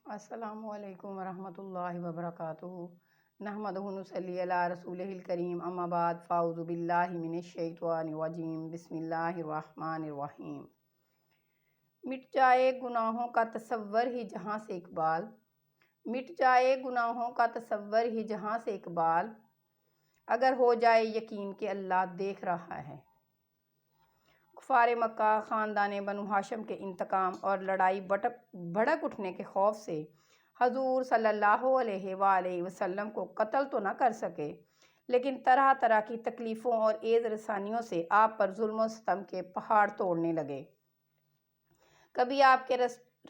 السلام علیکم ورحمۃ اللہ وبرکاتہ۔ نحمدہ و نصلی علی رسولہ الکریم، اما بعد، فاعوذ باللہ من الشیطان الرجیم، بسم اللہ الرحمن الرحیم۔ مٹ جائے گناہوں کا تصور ہی جہاں سے اقبال، مٹ جائے گناہوں کا تصور ہی جہاں سے اقبال، اگر ہو جائے یقین کہ اللہ دیکھ رہا ہے۔ کفار مکہ خاندان بنو ہاشم کے انتقام اور لڑائی بھڑک اٹھنے کے خوف سے حضور صلی اللہ علیہ وآلہ وسلم کو قتل تو نہ کر سکے، لیکن طرح طرح کی تکلیفوں اور ایذ رسانیوں سے آپ پر ظلم و ستم کے پہاڑ توڑنے لگے۔ کبھی آپ کے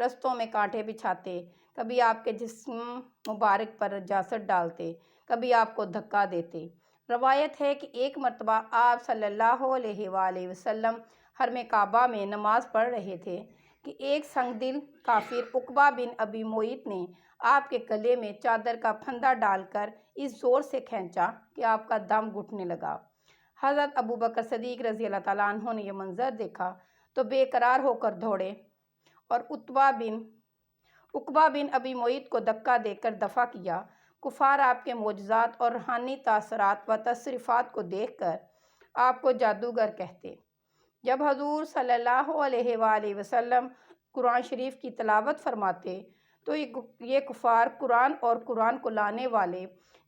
رستوں میں کانٹے بچھاتے، کبھی آپ کے جسم مبارک پر نجاست ڈالتے، کبھی آپ کو دھکا دیتے۔ روایت ہے کہ ایک مرتبہ آپ صلی اللہ علیہ وآلہ وسلم حرم کعبہ میں نماز پڑھ رہے تھے کہ ایک سنگ دل کافر عقبہ بن ابی معیط نے آپ کے گلے میں چادر کا پھندا ڈال کر اس زور سے کھینچا کہ آپ کا دم گھٹنے لگا۔ حضرت ابوبکر صدیق رضی اللہ تعالیٰ عنہ نے یہ منظر دیکھا تو بے قرار ہو کر دوڑے اور عقبہ بن ابی معیط کو دھکا دے کر دفع کیا۔ کفار آپ کے معجزات اور روحانی تاثرات و تصرفات کو دیکھ کر آپ کو جادوگر کہتے۔ جب حضور صلی اللہ علیہ وآلہ وسلم قرآن شریف کی تلاوت فرماتے تو یہ کفار قرآن اور قرآن کو لانے والے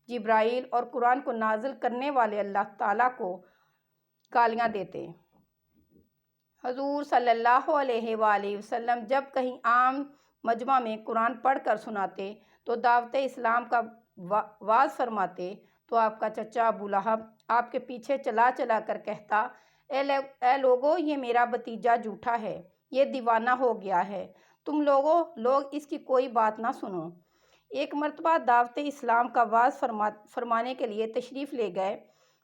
جبرائیل اور قرآن کو نازل کرنے والے اللہ تعالیٰ کو گالیاں دیتے۔ حضور صلی اللہ علیہ وآلہ وسلم جب کہیں عام مجمع میں قرآن پڑھ کر سناتے تو دعوت اسلام کا وعظ فرماتے تو آپ کا چچا ابو لہب آپ کے پیچھے چلا چلا کر کہتا، اے لوگو، یہ میرا بھتیجا جھوٹا ہے، یہ دیوانہ ہو گیا ہے، تم لوگ اس کی کوئی بات نہ سنو۔ ایک مرتبہ دعوت اسلام کا وعظ فرمانے کے لیے تشریف لے گئے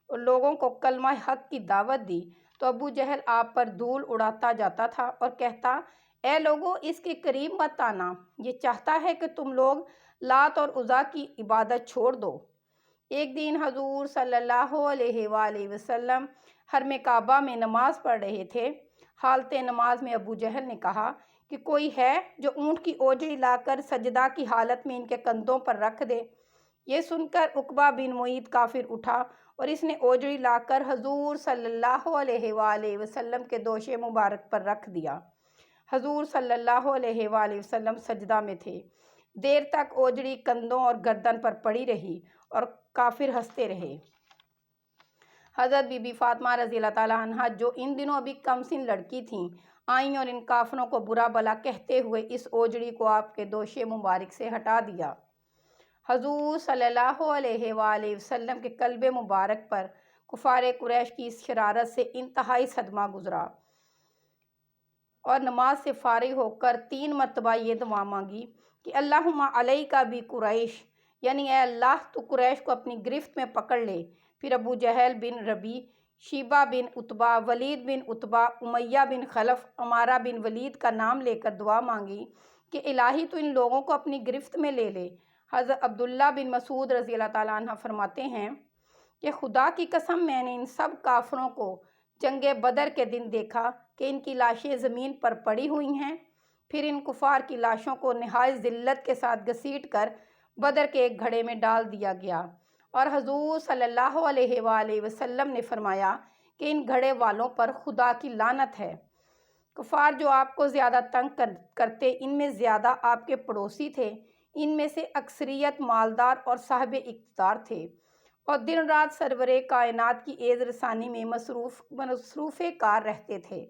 اور لوگوں کو کلمہ حق کی دعوت دی تو ابو جہل آپ پر دھول اڑاتا جاتا تھا اور کہتا، اے لوگو، اس کے قریب مت آنا، یہ چاہتا ہے کہ تم لوگ لات اور عزیٰ کی عبادت چھوڑ دو۔ ایک دن حضور صلی اللہ علیہ وآلہ وسلم حرم کعبہ میں نماز پڑھ رہے تھے۔ حالت نماز میں ابو جہل نے کہا کہ کوئی ہے جو اونٹ کی اوجڑی لا کر سجدہ کی حالت میں ان کے کندھوں پر رکھ دے۔ یہ سن کر عقبہ بن معیط کافر اٹھا اور اس نے اوجڑی لا کر حضور صلی اللہ علیہ وآلہ وسلم کے دوشے مبارک پر رکھ دیا۔ حضور صلی اللہ علیہ وآلہ وسلم سجدہ میں تھے۔ دیر تک اوجڑی کندھوں اور گردن پر پڑی رہی اور کافر ہنستے رہے۔ حضرت بی بی فاطمہ رضی اللہ تعالیٰ عنہا جو ان دنوں ابھی کم سن لڑکی تھیں، آئیں اور ان کافروں کو برا بھلا کہتے ہوئے اس اوجڑی کو آپ کے دوشے مبارک سے ہٹا دیا۔ حضور صلی اللہ علیہ وآلہ وسلم کے قلب مبارک پر کفار قریش کی اس شرارت سے انتہائی صدمہ گزرا اور نماز سے فارغ ہو کر 3 مرتبہ یہ دعا مانگی کہ اللہم علیک بقریش، یعنی اے اللہ تو قریش کو اپنی گرفت میں پکڑ لے۔ پھر ابو جہل بن ربیع، شیبہ بن عتبہ، ولید بن عتبہ، امیہ بن خلف، عمارہ بن ولید کا نام لے کر دعا مانگی کہ الہی تو ان لوگوں کو اپنی گرفت میں لے لے۔ حضرت عبداللہ بن مسعود رضی اللہ تعالیٰ عنہ فرماتے ہیں کہ خدا کی قسم میں نے ان سب کافروں کو جنگ بدر کے دن دیکھا کہ ان کی لاشیں زمین پر پڑی ہوئی ہیں، پھر ان کفار کی لاشوں کو نہایت ذلت کے ساتھ گھسیٹ کر بدر کے ایک گھڑے میں ڈال دیا گیا، اور حضور صلی اللہ علیہ وآلہ وسلم نے فرمایا کہ ان گھڑے والوں پر خدا کی لعنت ہے۔ کفار جو آپ کو زیادہ تنگ کرتے ان میں زیادہ آپ کے پڑوسی تھے، ان میں سے اکثریت مالدار اور صاحب اقتدار تھے اور دن رات سرور کائنات کی ایذ رسانی میں مصروف کار رہتے تھے۔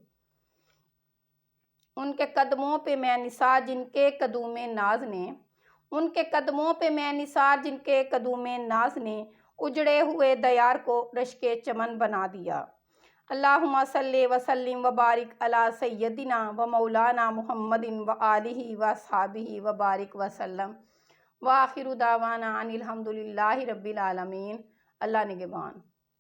ان کے قدموں پہ میں نثار جن کے قدوم ناز نے، ان کے قدموں پہ میں نثار جن کے قدوم ناز نے، اجڑے ہوئے دیار کو رشک چمن بنا دیا۔ اللہم صلی وسلم وبارک علی سیدنا و مولانا محمد و آلہ و اصحابہ وبارک وسلم، وآخر دعوانا ان الحمد للہ رب العالمین۔ اللہ نگہبان۔